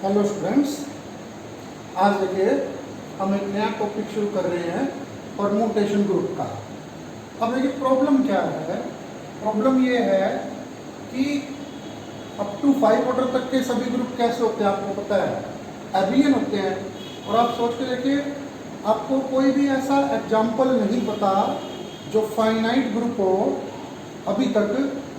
Hello students, आज देखिए हम एक नया टॉपिक शुरू कर रहे हैं परम्यूटेशन ग्रुप का। अब देखिए प्रॉब्लम क्या है। प्रॉब्लम ये है कि अप टू 5 ऑर्डर तक के सभी ग्रुप कैसे होते हैं आपको पता है, एबिलियन होते हैं। और आप सोच के देखिए, आपको कोई भी ऐसा एग्जाम्पल नहीं पता जो फाइनाइट ग्रुप हो अभी तक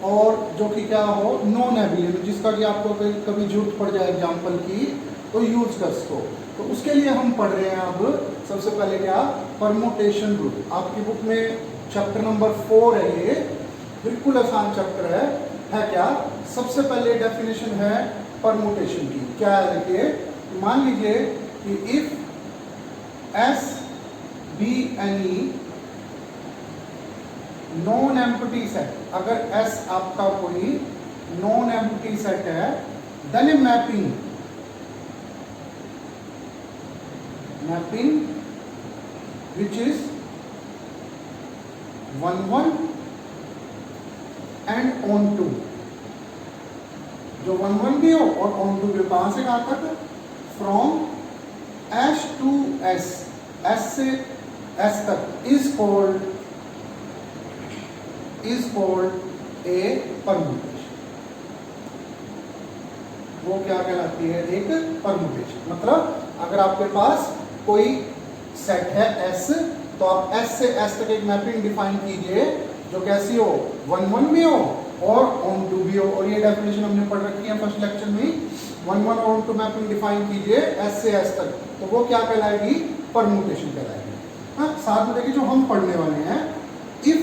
और जो कि क्या हो नॉन एबिलियन, जिसका कि आपको कभी जरूरत पड़ जाए एग्जाम्पल की तो यूज कर सको। तो उसके लिए हम पढ़ रहे हैं अब सबसे पहले क्या, परम्यूटेशन ग्रुप। आपकी बुक में चैप्टर नंबर 4 है, ये बिल्कुल आसान चैप्टर है क्या। सबसे पहले डेफिनेशन है परम्यूटेशन की, क्या है देखिए। मान लीजिए कि if S be any non empty set, अगर S आपका कोई नॉन एम्प्टी सेट है, then a mapping which is 1 1 and onto, जो 1 1 भी हो और ऑन टू भी हो। कहां से कहां तक, from S to S, S से S तक इज कॉल्ड ए परम्यूटेशन। वो क्या कहलाती है, एक परम्यूटेशन। मतलब अगर आपके पास कोई सेट है S, तो आप S से S तक एक मैपिंग डिफाइन कीजिए जो कैसी हो, 1 1 भी हो और ऑन टू भी हो। और ये डेफिनेशन हमने पढ़ रखी है फर्स्ट लेक्चर में। 1 1 ऑन टू मैपिंग डिफाइन कीजिए S से S तक, तो वो क्या कहलाएगी, परम्यूटेशन कहलाएगी। हाँ, साथ में देखिए जो हम पढ़ने वाले हैं, इफ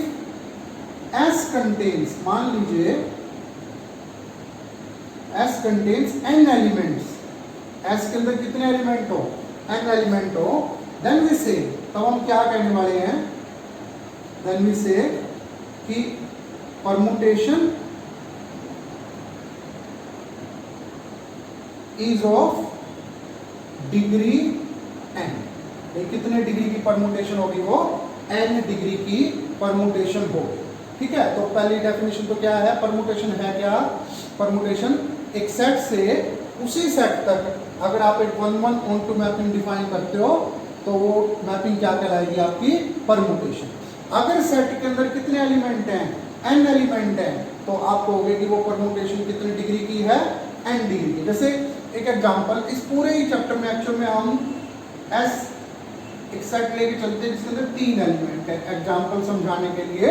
S contains, मान लीजिए S contains n elements, S के अंदर कितने एलिमेंट हो, n एलिमेंट हो, then we say, तब हम क्या कहने वाले हैं, then we say कि permutation is of degree n। कितने डिग्री की परम्यूटेशन होगी, वो n डिग्री की परम्यूटेशन होगी। ठीक है, तो पहली डेफिनेशन तो क्या है, परम्यूटेशन है क्या, परम्यूटेशन एक सेट से उसी सेट तक अगर आप एक 1 1 ऑन टू मैपिंग डिफाइन करते हो तो वो मैपिंग क्या कहलाएगी, आपकी परम्यूटेशन। अगर सेट के अंदर कितने एलिमेंट हैं, n एलिमेंट हैं, तो आप कहोगे कि वो परम्यूटेशन कितनी डिग्री की है, n डिग्री की। जैसे एक एग्जांपल, इस पूरे ही चैप्टर में एक्चुअल में हम S एक सेट लेके चलते हैं जिसके अंदर 3 एलिमेंट है, एग्जांपल समझाने के लिए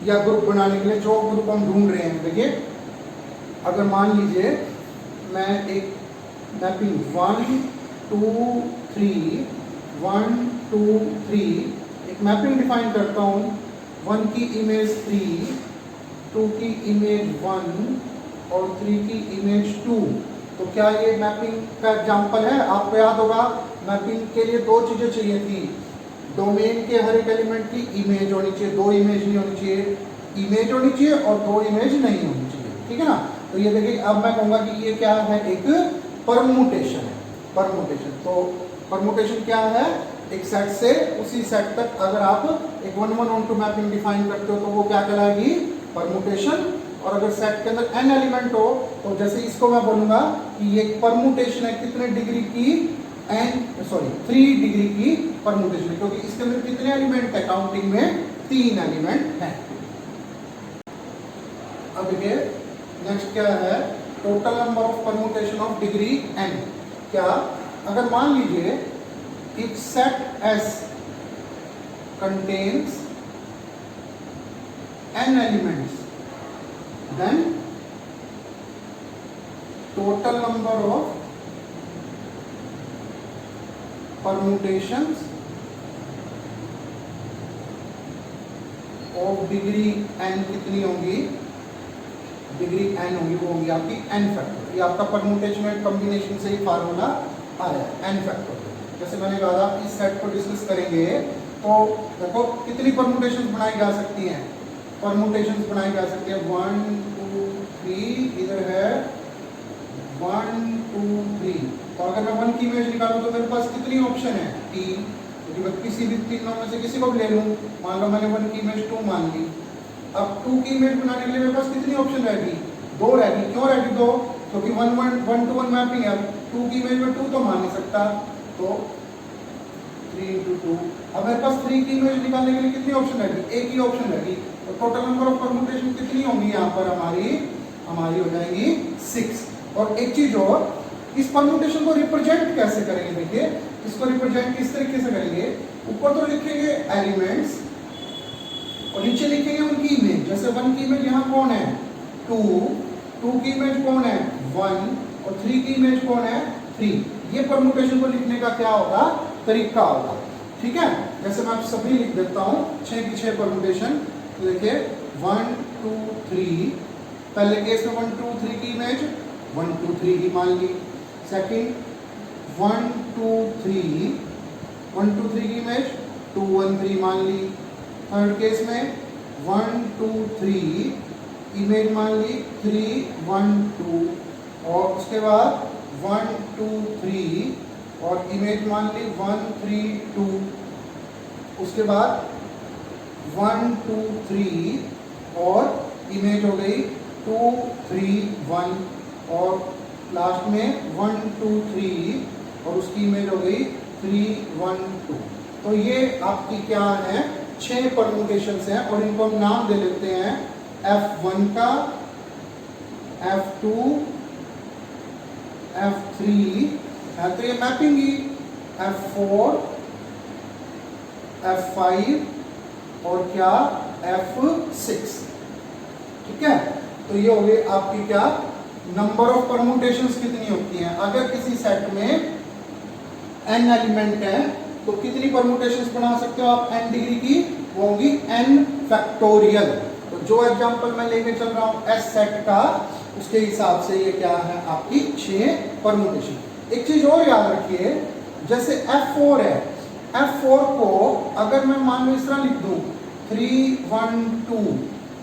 या ग्रुप बनाने के लिए जो ग्रुप हम ढूंढ रहे हैं। देखिए अगर मान लीजिए मैं एक मैपिंग 1 2 3 1 2 3 एक मैपिंग डिफाइन करता हूँ, 1 की इमेज 3, 2 की इमेज 1 और 3 की इमेज 2, तो क्या ये मैपिंग का एग्जांपल है। आपको याद होगा मैपिंग के लिए 2 चीजें चाहिए थी, डोमेन के हर एक एलिमेंट की इमेज होनी चाहिए, 2 इमेज नहीं होनी चाहिए, इमेज होनी चाहिए और 2 इमेज नहीं होनी चाहिए। ठीक है ना। तो ये देखिए अब मैं कहूंगा कि ये क्या है, एक परम्यूटेशन है। परम्यूटेशन, तो परम्यूटेशन क्या है, एक सेट से उसी सेट तक अगर आप एक 1 1 ऑन टू मैपिंग डिफाइन करते हो तो वो क्या कहलाएगी, परम्यूटेशन। और अगर सेट के अंदर n एलिमेंट हो तो जैसे इसको मैं बोलूंगा कि ये परम्यूटेशन है कितने डिग्री की, 3 डिग्री की परम्यूटेशन है, क्योंकि इसके अंदर कितने एलिमेंट है, काउंटिंग में 3 एलिमेंट है। अब देखिए नेक्स्ट क्या है, total number of permutation of degree n। क्या, अगर मान लीजिए if set S contains n elements, then total number of permutations of degree n कितनी होंगी, डिग्री n होगी, वो होगी आपकी n फैक्टर। ये आपका परम्यूटेशन एंड कॉम्बिनेशन से ही फार्मूला आया, n फैक्टर। जैसे मैंने कहा इस सेट को डिस्कस करेंगे तो देखो कितनी परम्यूटेशन बनाई जा सकती हैं, परम्यूटेशन बनाई जा सकती है 1 2 3, इधर है 1 2 3। तो अगर मैं 1 की इमेज निकालूं तो मेरे पास कितनी ऑप्शन है, 3, क्योंकि मैं किसी भी 3 में से किसी को भी ले लूं। मान लो मैंने 1 की इमेज 2 मान ली, अब 2 की इमेज बनाने के लिए मेरे पास कितनी ऑप्शन रहेगी, 2 रहेगी। क्यों रहेगी 2, क्योंकि 1 to 1 मैपिंग है, 2 की इमेज में 2 तो मान नहीं सकता, तो 3 into 2। अब मेरे पास 3 की इमेज निकालने के लिए कितनी ऑप्शन लगी? एक ही ऑप्शन लगी, तो टोटल नंबर ऑफ परम्यूटेशन कितनी होंगी यहाँ पर हमारी हो जाएगी 6। और एक चीज और, इस परम्यूटेशन को रिप्रेजेंट कैसे करेंगे? देखिए इसको रिप्रेजेंट किस तरीके से करेंगे, ऊपर तो लिखेंगे एलिमेंट्स और नीचे लिखेंगे उनकी इमेज। जैसे 1 की इमेज यहाँ कौन है? 2, 2 की इमेज कौन है? 1, और 3 की इमेज कौन है? 3। ये परम्यूटेशन को लिखने का क्या होगा? तरीका होगा, ठीक है। जैसे मैं सभी लिख देता हूँ, 6 की 6 परम्यूटेशन। देखिए 1 2 3, पहले केस में 1 2 3 की इमेज 1 2 3 ही मान ली। सेकंड 1 2 3, 1 2 3 की इमेज 2 1 3 मान ली। थर्ड केस में 1 2 3 इमेज मान ली 3 1 2, और उसके बाद 1 2 3 और इमेज मान ली 1 3 2। उसके बाद 1 2 3 और इमेज हो गई 2 3 1, और लास्ट में 1 2 3 और उसकी इमेज हो गई 3 1 2। तो ये आपकी क्या है? 6 परम्यूटेशंस हैं, और इनको हम नाम दे लेते हैं F1 का, F2, F3 है तो ये मैपिंग ही, F4, F5 और क्या F6, ठीक है। तो ये हो गई आपकी क्या नंबर ऑफ परम्यूटेशंस कितनी होती हैं। अगर किसी सेट में n एलिमेंट है तो कितनी परम्यूटेशंस बना सकते हो आप n डिग्री की? वो होंगी n फैक्टोरियल। तो जो एग्जांपल मैं लेके चल रहा हूं S सेट का, उसके हिसाब से ये क्या है आपकी 6 परम्यूटेशन। एक चीज और याद रखिए, जैसे F4 है, F4 को अगर मैं मान लो इस तरह लिख दूं 3 1 2,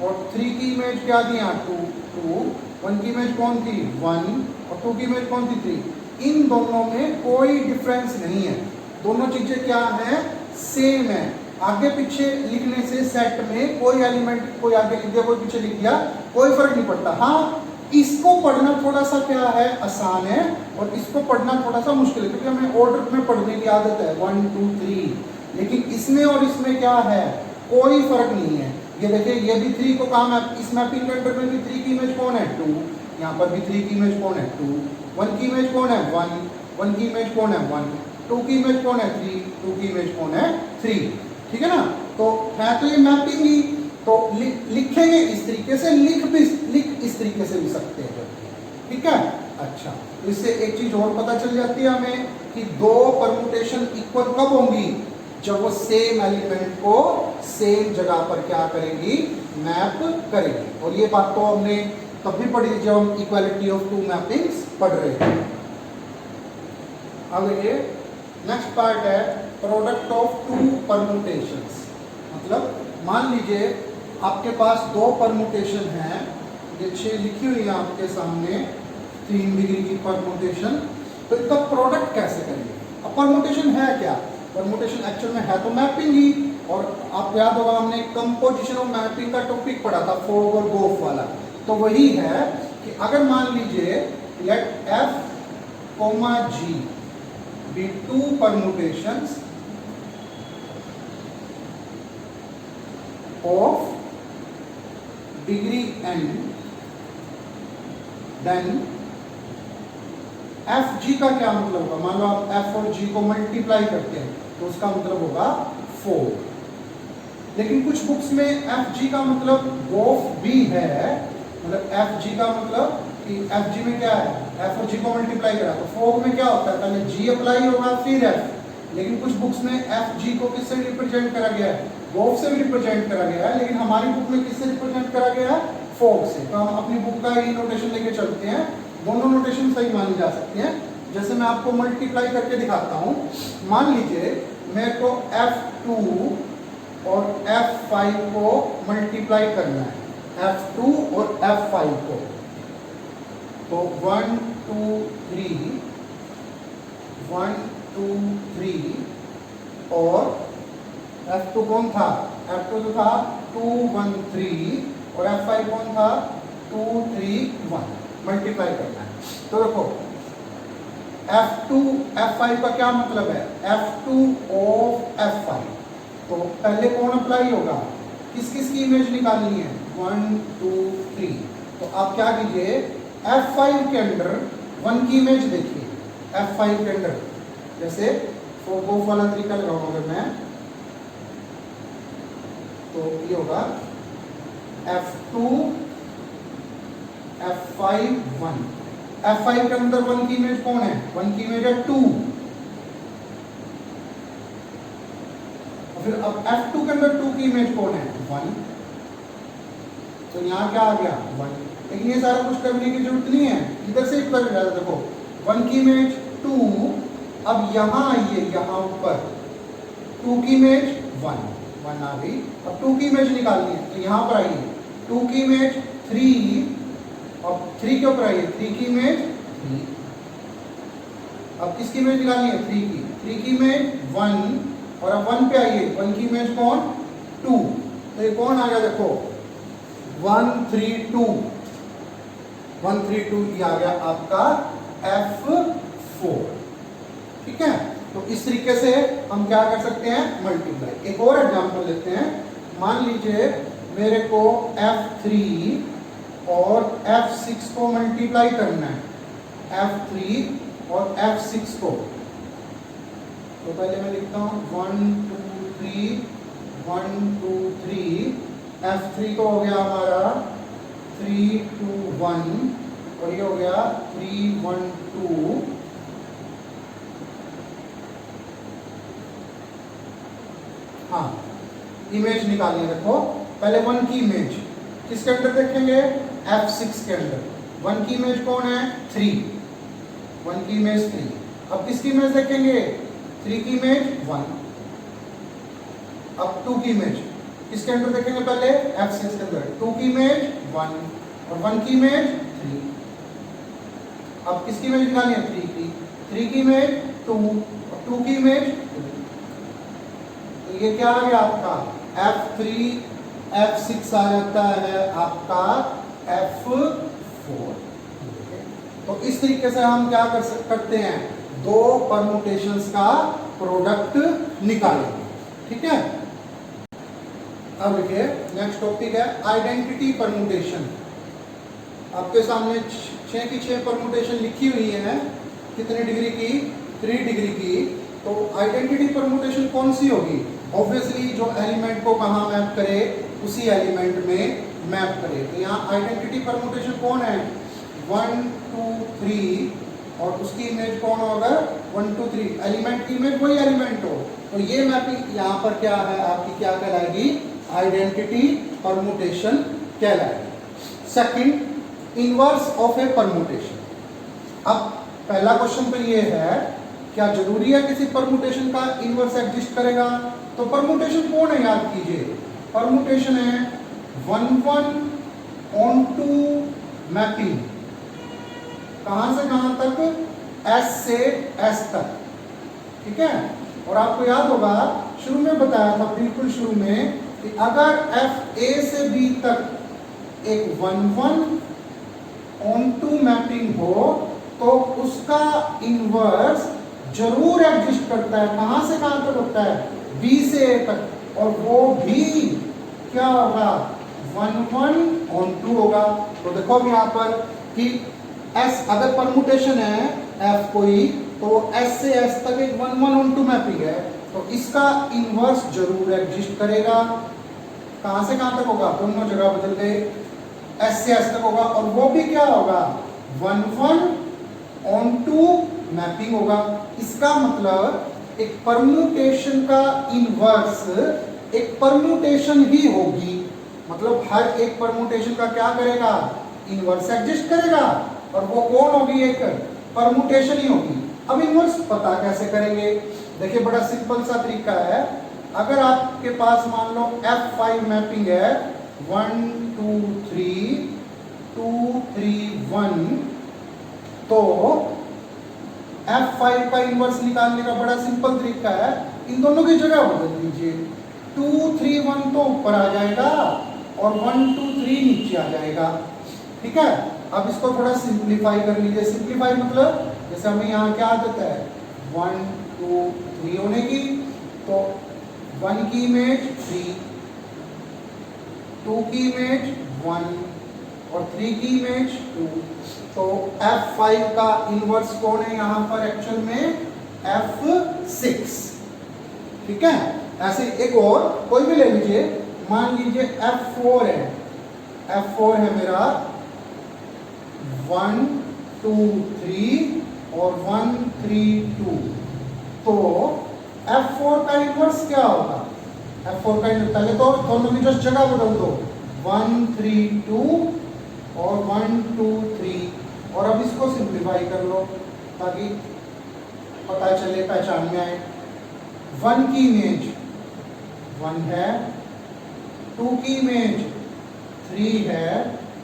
और 3 की इमेज क्या दी यहाँ 2 2, 1 की इमेज कौन थी 1, और 2 की इमेज कौन थी 3। इन दोनों में कोई डिफरेंस नहीं है, दोनों चीजें क्या है? सेम है। आगे पीछे लिखने से सेट में कोई एलिमेंट कोई आगे लिख दिया कोई पीछे लिख दिया, कोई फर्क नहीं पड़ता। हाँ, इसको पढ़ना थोड़ा सा क्या है? आसान है, और इसको पढ़ना थोड़ा सा मुश्किल है, क्योंकि हमें ऑर्डर में पढ़ने की आदत है 1 2 3। लेकिन इसमें और इसमें क्या है? कोई फर्क नहीं है। ये देखिए, ये भी 3 को काम है, इस मैपिंग के अंदर में भी 3 की इमेज कौन है 2, यहाँ पर भी 3 की इमेज कौन है 2, 1 की इमेज कौन है 1, 1 की इमेज कौन है 1, 2 की इमेज कौन है 3, 2 की इमेज कौन है 3, ठीक है ना। तो है तो ये मैपिंग ही, तो लिखेंगे इस तरीके से, लिख इस तरीके से भी सकते हैं, ठीक है। अच्छा, तो इससे एक चीज और पता चल जाती है हमें कि 2 परम्यूटेशन इक्वल कब होंगी? जब वो सेम एलिमेंट को सेम जगह पर क्या करेंगी? मैप करेंगी। और ये बात तो हमने तब भी पढ़ी जब हम इक्वालिटी ऑफ 2 मैपिंग्स पढ़ रहे थे। अब ये नेक्स्ट पार्ट है प्रोडक्ट ऑफ 2 परम्यूटेशंस। मतलब मान लीजिए आपके पास 2 परम्यूटेशन हैं, ये 6 लिखी हुई है आपके सामने, 3 डिग्री की परम्यूटेशन। तो इनका प्रोडक्ट कैसे करेंगे? अब परम्यूटेशन है क्या? परम्यूटेशन एक्चुअल में है तो मैपिंग ही, और आपको याद होगा हमने कंपोजिशन ऑफ मैपिंग का टॉपिक पढ़ा था, फॉग और गोफ वाला। तो वही है कि अगर मान लीजिए late F, G be 2 permutations of degree n, then FG का क्या मतलब होगा? मान लो आप F और G को मल्टीप्लाई करते हैं तो उसका मतलब होगा 4। लेकिन कुछ बुक्स में FG का मतलब गोफ भी है, मतलब FG का मतलब कि FG में क्या है? F और G को मल्टीप्लाई करा, तो फोग में क्या होता है? पहले G अप्लाई होगा फिर F। लेकिन कुछ बुक्स में FG को किससे रिप्रेजेंट करा गया है? गोफ से भी रिप्रेजेंट करा गया है, लेकिन हमारी बुक में किससे रिप्रेजेंट करा गया है? फोग से। तो हम अपनी बुक का ही नोटेशन लेके चलते हैं, दोनों नोटेशन सही मानी जा सकती हैं। जैसे मैं आपको मल्टीप्लाई करके दिखाता हूँ। मान लीजिए मेरे को F2 और F5 को मल्टीप्लाई करना है, F2 और F5 को। तो 1 2 3, 1 2 3, और F2 कौन था? F2 जो था 2 1 3, और F5 कौन था? 2 3 1। मल्टीप्लाई करना है। तो देखो F2 F5 का क्या मतलब है, F2 ऑफ F5, तो पहले कौन अप्लाई होगा, किस किस की इमेज निकालनी है, 1 2 3, तो आप क्या कीजिए F5 के अंदर 1 की इमेज देखिए, F5 के अंदर जैसे फोगोफ वाला तरीका लगाऊंगा मैं, तो ये होगा F2 F5 1, F5 के अंदर 1 की इमेज कौन है, 1 की इमेज है 2, और फिर अब F2 के अंदर 2 की इमेज कौन है, 1, तो यहां क्या आ गया 1, लेकिन ये सारा कुछ करने की जरूरत नहीं है, इधर से ही कर रहा है, देखो 1 की इमेज 2, अब यहां आइए, यहां ऊपर 2 की इमेज 1 आ गई, अब 2 की इमेज निकालनी है, तो यहां पर आइए 2 की इमेज 3, अब 3 के ऊपर आइए 3 की इमेज 3, अब किसकी इमेज निकालनी है 3 की इमेज 1, और अब 1 पे आइए, 1 की इमेज कौन 2, तो ये कौन आ गया देखो 1 3 2, 1 3 2, ये आ गया आपका F4, ठीक है। तो इस तरीके से हम क्या कर सकते हैं, मल्टीप्लाई। एक और एग्जांपल लेते हैं, मान लीजिए मेरे को F3 और F6 को मल्टीप्लाई करना है, F3 और F6 को, तो पहले मैं लिखता हूं 1 2 3 1 2 3, F3 को हो गया हमारा 3 2 1, और ये हो गया 3 1 2, हाँ इमेज निकालिए, देखो पहले 1 की इमेज किसके अंदर देखेंगे, F6 के अंदर, 1 की इमेज कौन है 3, 1 की इमेज 3, अब किसकी इमेज देखेंगे 3 की इमेज 1, अब 2 की इमेज किसके अंदर देखेंगे, पहले F6 के अंदर 2 की इमेज 1 और 1 की इमेज 3, अब किसकी इमेज निकालनी है 3 की, 3 की इमेज 2 और 2 की इमेज 2, तो ये क्या आ गया आपका F3 F6 आ जाता है आपका F4। तो इस तरीके से हम क्या करते हैं, दो परमुटेशंस का प्रोडक्ट निकालेंगे, ठीक है। अब देखिए नेक्स्ट टॉपिक है आइडेंटिटी परमुटेशन। आपके सामने 6 की 6 परमुटेशन लिखी हुई है, कितने डिग्री की, 3 डिग्री की। तो आइडेंटिटी परमुटेशन कौन सी होगी, ऑब्वियसली जो एलिमेंट को कहाँ मैप करे उसी एलिमेंट में मैप करे। तो यहाँ आइडेंटिटी परमुटेशन कौन है, 1 2 3, और उसकी इमेज कौन होगा 1 2 3, एलिमेंट की इमेज वही एलिमेंट हो, तो ये मैपिंग यहाँ पर क्या है आपकी, क्या कहलाएगी, आइडेंटिटी परमुटेशन कहलाएगी। Second, inverse of a permutation. अब पहला क्वेश्चन तो ये है, क्या जरूरी है किसी परमुटेशन का इनवर्स एग्जिस्ट करेगा, तो परमुटेशन कौन है याद कीजिए, परमुटेशन है 1 1 onto मैपिंग, कहां से कहां तक, S से S तक, ठीक है। और आपको याद होगा शुरू में बताया था, बिल्कुल शुरू में, कि अगर F A से B तक एक 1 1 onto मैपिंग हो तो उसका इनवर्स जरूर एग्जिस्ट करता है, कहां से कहां तक होता है, B से A तक, और वो भी क्या होगा 1 1 onto होगा। तो देखो यहाँ पर कि S अगर परमुटेशन है F कोई, तो S से S तक एक 1 1 onto मैपिंग है, तो इसका इनवर्स जरूर एग्जिस्ट करेगा। कहां से कहां तक होगा, दोनों जगह बदल गए, S से S तक होगा, और वो भी क्या होगा 1 1 onto मैपिंग होगा। इसका मतलब एक परम्यूटेशन का इनवर्स एक परम्यूटेशन ही होगी, मतलब हर एक परम्यूटेशन का क्या करेगा, इनवर्स एग्जिस्ट करेगा, और वो कौन होगी, एक परम्यूटेशन ही होगी। अब इनवर्स पता कैसे करेंगे, देखिए बड़ा सिंपल सा तरीका है। अगर आपके पास मान लो F5 मैपिंग है 1 2 3 2 3 1, तो F5 का इनवर्स निकालने का बड़ा सिंपल तरीका है, इन दोनों की जगह बदल दीजिए, 2 3 1 तो ऊपर आ जाएगा और 1 2 3 नीचे आ जाएगा, ठीक है। अब इसको थोड़ा सिंप्लीफाई कर लीजिए। सिंप्लीफाई मतलब जैसे हमें यहाँ क्या आदत है 1 2 3 होने की, तो 1 की इमेज 3, 2 की इमेज 1 और 3 की इमेज 2। तो F5 का इनवर्स कौन है यहाँ पर एक्चुअल में? F6। ठीक है, ऐसे एक और कोई भी ले लीजिए, मान लीजिए F4 है, F4 है मेरा 1 2 3 और 1 3 2। तो F4 का इनवर्स क्या होगा? F4 का इनवर्स पहले तो दोनों की जस्ट जगह बदल दो, 1 3 2 और 1 2 3, और अब इसको सिंप्लीफाई कर लो ताकि पता चले, पहचान में आए। 1 की इमेज 1 है, 2 की इमेज 3 है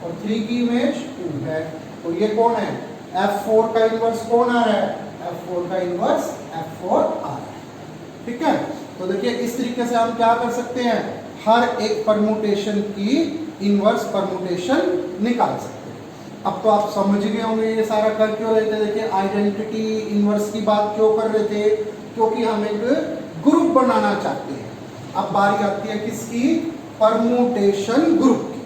और 3 की इमेज 2 है। तो ये कौन है? F4 का इनवर्स कौन आ रहा है? F4 का इनवर्स F4 आ रहा है। ठीक है, तो देखिए इस तरीके से हम क्या कर सकते हैं, हर एक परमुटेशन की इनवर्स परमुटेशन निकाल सकते हैं। अब तो आप समझ गए होंगे ये सारा कर क्यों रहे थे। देखिए आइडेंटिटी इनवर्स की बात क्यों कर रहे थे, क्योंकि हम एक ग्रुप बनाना चाहते हैं। अब बारी आती है किसकी? परमुटेशन ग्रुप की।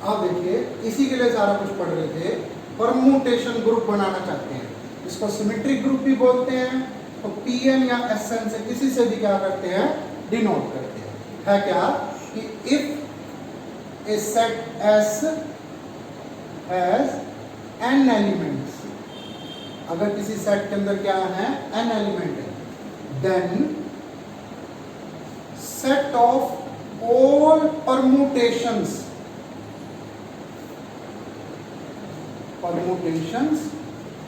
अब देखिए इसी के लिए सारा कुछ पढ़ रहे थे, परमुटेशन ग्रुप बनाना चाहते हैं। इसको सिमेट्रिक ग्रुप भी बोलते हैं। तो Pn या Sn से किसी से भी क्या करते हैं, डिनोट करते हैं। है क्या कि if A set S has n elements, अगर किसी सेट के अंदर क्या है, n एलिमेंट है, then set of all permutations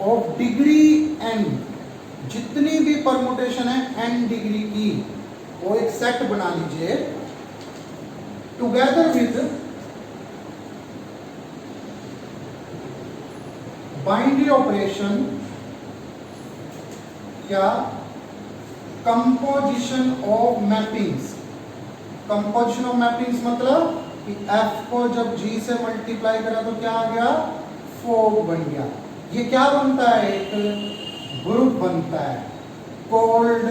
of degree n, जितनी भी परमुटेशन है n डिग्री की, वो एक सेट बना लीजिए टुगेदर विद बाइनरी ऑपरेशन या composition of mappings. Composition of mappings मतलब कि F को जब G से मल्टीप्लाई करा तो क्या आ गया, 4 बन गया। ये क्या बनता है, एक ग्रुप बनता है कॉल्ड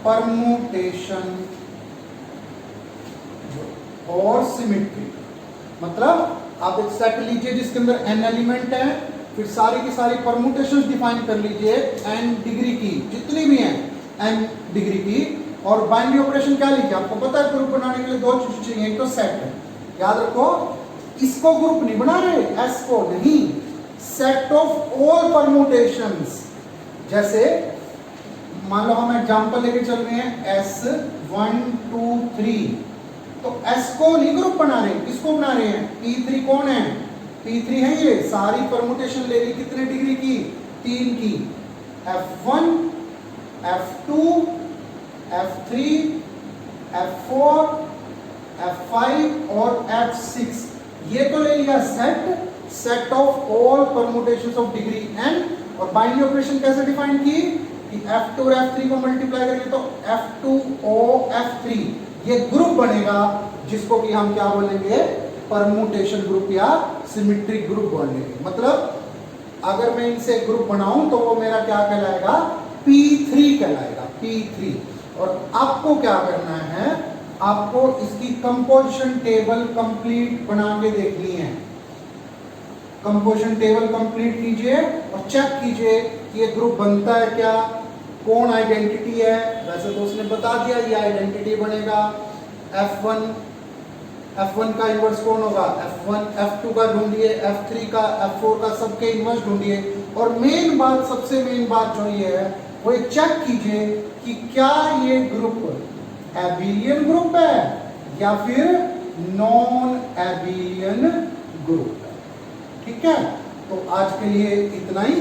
परमुटेशन और सिमेट्री। मतलब आप एक सेट लीजिए जिसके अंदर n एलिमेंट है, फिर सारी की सारी परमुटेशंस डिफाइन कर लीजिए n डिग्री की, जितनी भी हैं n डिग्री की, और बाइनरी ऑपरेशन क्या लीजिए, आपको पता है ग्रुप बनाने के लिए 2 चीज चाहिए, एक तो सेट है, याद रखो इसको ग्रुप नहीं बना रहे, S को नहीं, सेट ऑफ ऑल परमुटेशंस। जैसे मान लो हम एग्जांपल लेके चल रहे हैं S1 2 3, तो S को नहीं ग्रुप बना रहे, किसको बना रहे हैं, P3 कौन है, P3 है ये, सारी परमुटेशन ले रही कितने डिग्री की, 3 की, F1 F2 F3 F4 F5 और F6, ये तो ले लिया set of all permutations of degree n। और बाइनरी ऑपरेशन कैसे डिफाइन की कि F2 और F3 को मल्टीप्लाई करेंगे तो F2O F3, ये ग्रुप बनेगा जिसको कि हम क्या बोलेंगे, परमुटेशन ग्रुप या सिमेट्रिक ग्रुप बोलेंगे। मतलब अगर मैं इनसे ग्रुप बनाऊं तो वो मेरा क्या कहलाएगा, P3 कहलाएगा, P3। और आपको क्या करना है, आपको इसकी कंपोजिशन टेबल कंप्लीट बना के देखनी है। कंपोजिशन टेबल कंप्लीट कीजिए और चेक कीजिए कि ये ग्रुप बनता है क्या, कौन आइडेंटिटी है। वैसे तो उसने बता दिया ये आइडेंटिटी बनेगा, F1 का इनवर्स कौन होगा, F1 F2 का ढूंढिए, F3 का F4 का, सबके इनवर्स ढूंढिए। और मेन बात, सबसे मेन बात जो ये है वो चेक कीजिए कि क्या ये ग्रुप एबिलियन ग्रुप है या फिर नॉन एबिलियन ग्रुप है। ठीक है, तो आज के लिए इतना ही।